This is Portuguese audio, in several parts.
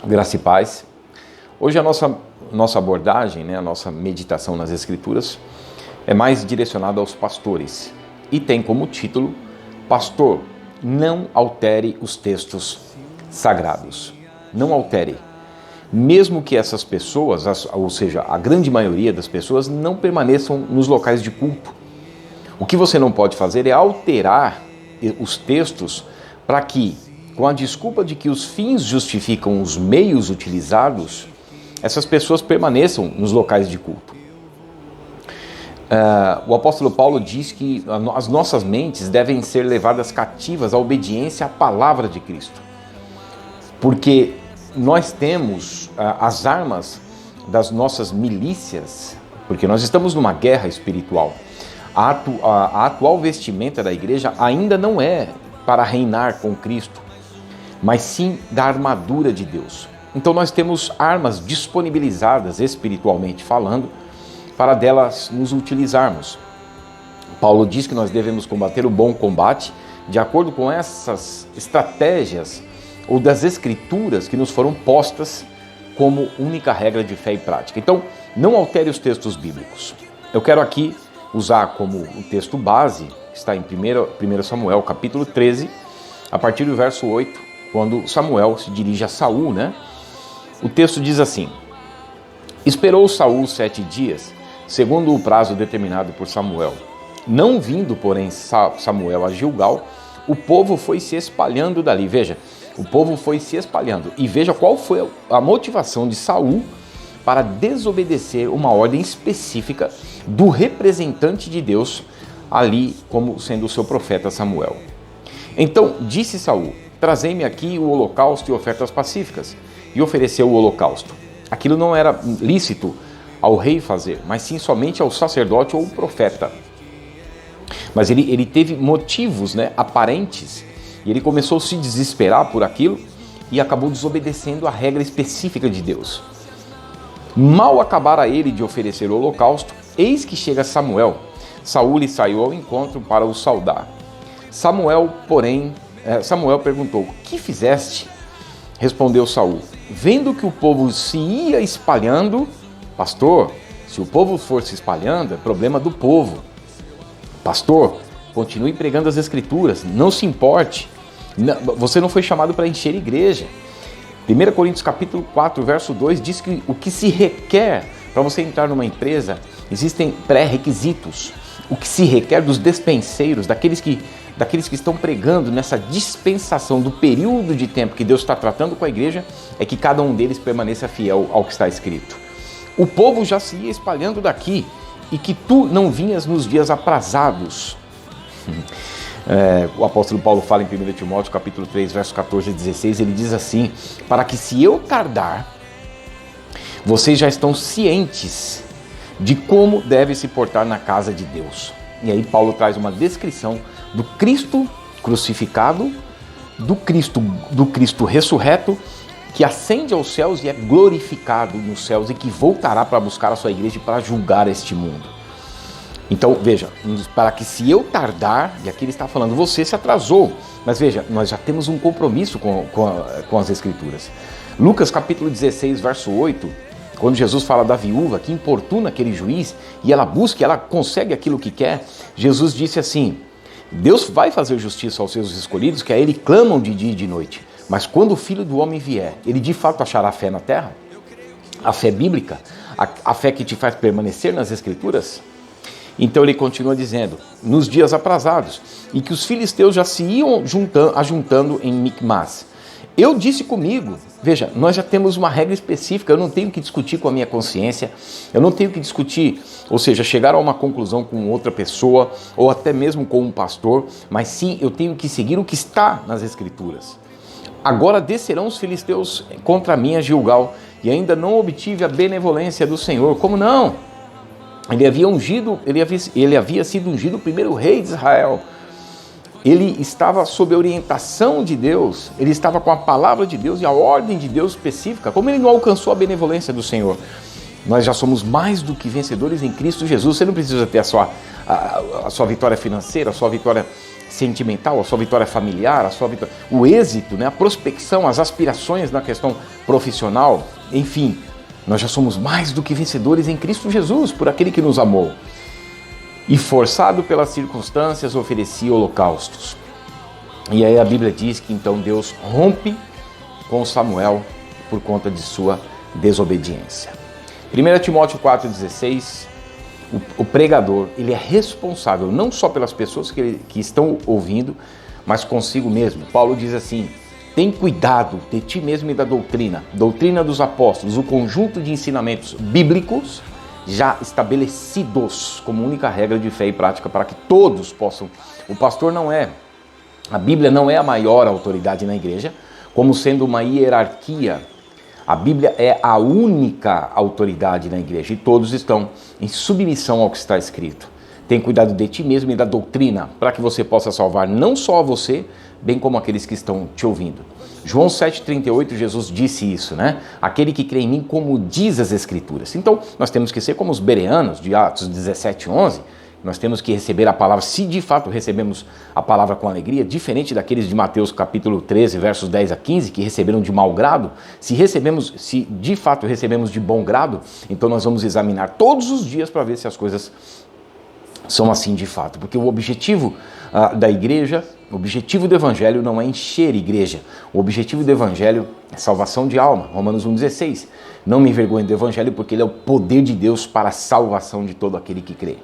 Graça e paz. Hoje a nossa abordagem, a nossa meditação nas Escrituras é mais direcionada aos pastores e tem como título: Pastor, não altere os textos sagrados. Não altere. Mesmo que essas pessoas, ou seja, a grande maioria das pessoas, não permaneçam nos locais de culto. O que você não pode fazer é alterar os textos para que, com a desculpa de que os fins justificam os meios utilizados, essas pessoas permaneçam nos locais de culto. O apóstolo Paulo diz que as nossas mentes devem ser levadas cativas à obediência à palavra de Cristo. Porque nós temos as armas das nossas milícias, porque nós estamos numa guerra espiritual. A atual vestimenta da igreja ainda não é para reinar com Cristo, mas sim da armadura de Deus. Então nós temos armas disponibilizadas espiritualmente falando, para delas nos utilizarmos. Paulo diz que nós devemos combater o bom combate de acordo com essas estratégias ou das escrituras que nos foram postas como única regra de fé e prática. Então, não altere os textos bíblicos. Eu quero aqui usar como o texto base, que está em 1 Samuel, capítulo 13, a partir do verso 8, quando Samuel se dirige a Saul, O texto diz assim: Esperou Saul 7 dias, segundo o prazo determinado por Samuel. Não vindo, porém, Samuel a Gilgal, o povo foi se espalhando dali. Veja, o povo foi se espalhando. E veja qual foi a motivação de Saul para desobedecer uma ordem específica do representante de Deus ali, como sendo o seu profeta Samuel. Então disse Saul: Trazei-me aqui o holocausto e ofertas pacíficas. E ofereceu o holocausto. Aquilo não era lícito ao rei fazer, mas sim somente ao sacerdote ou profeta. Mas ele teve motivos aparentes, e ele começou a se desesperar por aquilo e acabou desobedecendo a regra específica de Deus. Mal acabara ele de oferecer o holocausto, eis que chega Samuel. Saul lhe saiu ao encontro para o saudar. Samuel perguntou: Que fizeste? Respondeu Saul: Vendo que o povo se ia espalhando, pastor, se o povo for se espalhando, é problema do povo. Pastor, continue pregando as Escrituras, não se importe. Você não foi chamado para encher igreja. 1 Coríntios capítulo 4, verso 2 diz que o que se requer para você entrar numa empresa, existem pré-requisitos. O que se requer dos despenseiros, daqueles que estão pregando nessa dispensação do período de tempo que Deus está tratando com a igreja, é que cada um deles permaneça fiel ao que está escrito. O povo já se ia espalhando daqui, e que tu não vinhas nos dias aprazados. O apóstolo Paulo fala em 1 Timóteo capítulo 3, verso 14 e 16, ele diz assim: Para que se eu tardar, vocês já estão cientes de como deve se portar na casa de Deus. E aí Paulo traz uma descrição do Cristo crucificado, do Cristo ressurreto, que ascende aos céus e é glorificado nos céus e que voltará para buscar a sua igreja e para julgar este mundo. Então, veja, para que se eu tardar, e aqui ele está falando, você se atrasou, mas veja, nós já temos um compromisso com as Escrituras. Lucas capítulo 16, verso 8, quando Jesus fala da viúva que importuna aquele juiz e ela busca, ela consegue aquilo que quer, Jesus disse assim: Deus vai fazer justiça aos seus escolhidos, que a ele clamam de dia e de noite. Mas quando o Filho do Homem vier, ele de fato achará fé na terra? A fé bíblica? A fé que te faz permanecer nas Escrituras? Então ele continua dizendo: nos dias aprazados, e que os filisteus já se iam ajuntando em Micmas. Eu disse comigo, veja, nós já temos uma regra específica, eu não tenho que discutir com a minha consciência, eu não tenho que discutir, ou seja, chegar a uma conclusão com outra pessoa, ou até mesmo com um pastor, mas sim, eu tenho que seguir o que está nas Escrituras. Agora descerão os filisteus contra mim a Gilgal, e ainda não obtive a benevolência do Senhor. Como não? Ele havia sido ungido o primeiro rei de Israel. Ele estava sob a orientação de Deus, ele estava com a palavra de Deus e a ordem de Deus específica. Como ele não alcançou a benevolência do Senhor? Nós já somos mais do que vencedores em Cristo Jesus. Você não precisa ter a sua vitória financeira, a sua vitória sentimental, a sua vitória familiar, a sua vitória, o êxito, né, a prospecção, as aspirações na questão profissional, enfim, nós já somos mais do que vencedores em Cristo Jesus, por aquele que nos amou. E forçado pelas circunstâncias, oferecia holocaustos. E aí a Bíblia diz que então Deus rompe com Samuel por conta de sua desobediência. 1 Timóteo 4,16, o pregador, ele é responsável não só pelas pessoas que estão ouvindo, mas consigo mesmo. Paulo diz assim: tem cuidado de ti mesmo e da doutrina dos apóstolos, o conjunto de ensinamentos bíblicos já estabelecidos como única regra de fé e prática para que todos possam. O pastor não é, a Bíblia não é a maior autoridade na igreja, como sendo uma hierarquia. A Bíblia é a única autoridade na igreja e todos estão em submissão ao que está escrito. Tem cuidado de ti mesmo e da doutrina, para que você possa salvar não só a você, bem como aqueles que estão te ouvindo. João 7,38, Jesus disse isso, né? Aquele que crê em mim, como diz as Escrituras. Então, nós temos que ser como os bereanos de Atos 17:11. Nós temos que receber a palavra, se de fato recebemos a palavra com alegria, diferente daqueles de Mateus capítulo 13, versos 10 a 15, que receberam de mau grado. Se de fato recebemos de bom grado, então nós vamos examinar todos os dias para ver se as coisas são assim de fato. Porque o objetivo da igreja, o objetivo do evangelho não é encher igreja. O objetivo do evangelho é salvação de alma. Romanos 1,16. Não me envergonhe do evangelho, porque ele é o poder de Deus para a salvação de todo aquele que crê.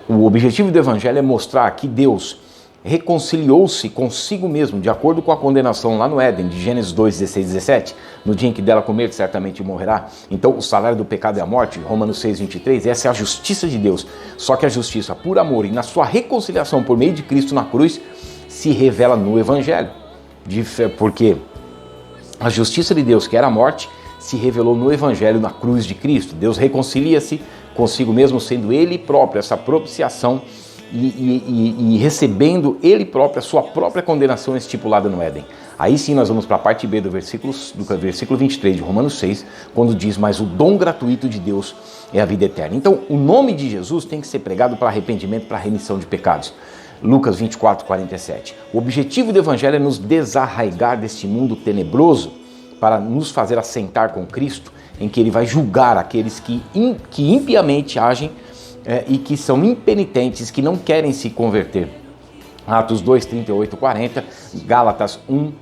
O objetivo do evangelho é mostrar que Deus reconciliou-se consigo mesmo, de acordo com a condenação lá no Éden, de Gênesis 2, 16, 17, no dia em que dela comer, certamente morrerá. Então, o salário do pecado é a morte, Romanos 6, 23, essa é a justiça de Deus. Só que a justiça por amor e na sua reconciliação por meio de Cristo na cruz, se revela no evangelho. Porque a justiça de Deus, que era a morte, se revelou no evangelho, na cruz de Cristo. Deus reconcilia-se consigo mesmo, sendo Ele próprio essa propiciação e recebendo Ele próprio a sua própria condenação estipulada no Éden. Aí sim nós vamos para a parte B do versículo 23 de Romanos 6, quando diz: mas o dom gratuito de Deus é a vida eterna. Então o nome de Jesus tem que ser pregado para arrependimento, para remissão de pecados. Lucas 24, 47. O objetivo do evangelho é nos desarraigar deste mundo tenebroso para nos fazer assentar com Cristo, em que Ele vai julgar aqueles que impiamente agem e que são impenitentes, que não querem se converter. Atos 2, 38, 40, Gálatas 1,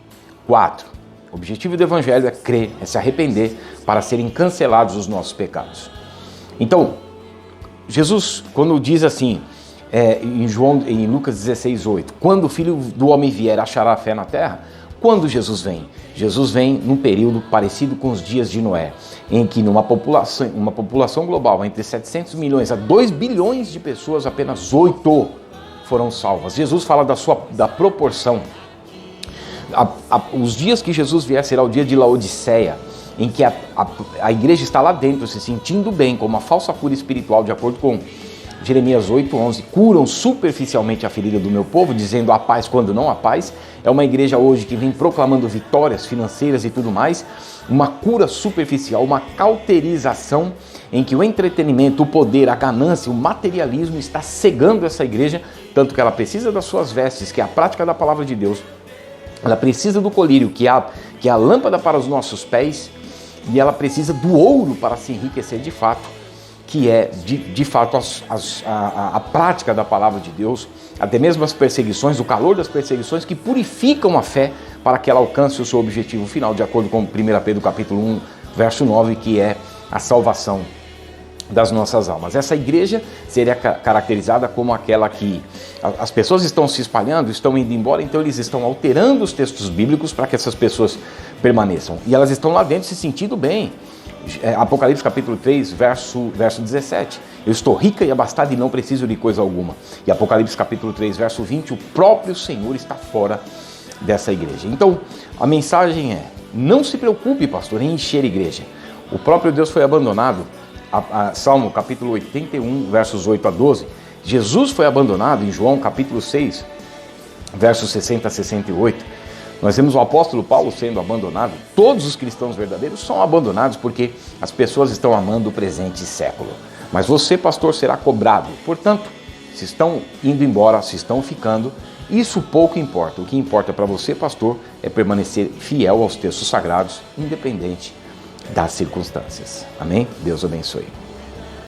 4. O objetivo do evangelho é crer, é se arrepender para serem cancelados os nossos pecados. Então, Jesus, quando diz assim, em Lucas 16, 8, quando o Filho do Homem vier, achará fé na terra? Quando Jesus vem? Jesus vem num período parecido com os dias de Noé, em que uma população global entre 700 milhões a 2 bilhões de pessoas, apenas 8 foram salvas. Jesus fala da proporção. Os dias que Jesus vier será o dia de Laodiceia, em que a igreja está lá dentro se sentindo bem, com uma falsa cura espiritual, de acordo com Jeremias 8:11, curam superficialmente a ferida do meu povo, dizendo a paz quando não há paz. É uma igreja hoje que vem proclamando vitórias financeiras e tudo mais, uma cura superficial, uma cauterização em que o entretenimento, o poder, a ganância, o materialismo está cegando essa igreja, tanto que ela precisa das suas vestes, que é a prática da palavra de Deus, ela precisa do colírio, que é a lâmpada para os nossos pés, e ela precisa do ouro para se enriquecer de fato, que é, de fato, a prática da palavra de Deus, até mesmo as perseguições, o calor das perseguições que purificam a fé para que ela alcance o seu objetivo final, de acordo com 1 Pedro capítulo 1, verso 9, que é a salvação das nossas almas. Essa igreja seria caracterizada como aquela que as pessoas estão se espalhando, estão indo embora, então eles estão alterando os textos bíblicos para que essas pessoas permaneçam. E elas estão lá dentro se sentindo bem. Apocalipse capítulo 3, verso 17. Eu estou rica e abastada e não preciso de coisa alguma. E Apocalipse capítulo 3, verso 20, o próprio Senhor está fora dessa igreja. Então, a mensagem é: não se preocupe, pastor, em encher a igreja. O próprio Deus foi abandonado. Salmo capítulo 81, versos 8 a 12. Jesus foi abandonado em João capítulo 6, versos 60 a 68. Nós vemos o apóstolo Paulo sendo abandonado. Todos os cristãos verdadeiros são abandonados porque as pessoas estão amando o presente século. Mas você, pastor, será cobrado. Portanto, se estão indo embora, se estão ficando, isso pouco importa. O que importa para você, pastor, é permanecer fiel aos textos sagrados, independente das circunstâncias. Amém? Deus abençoe.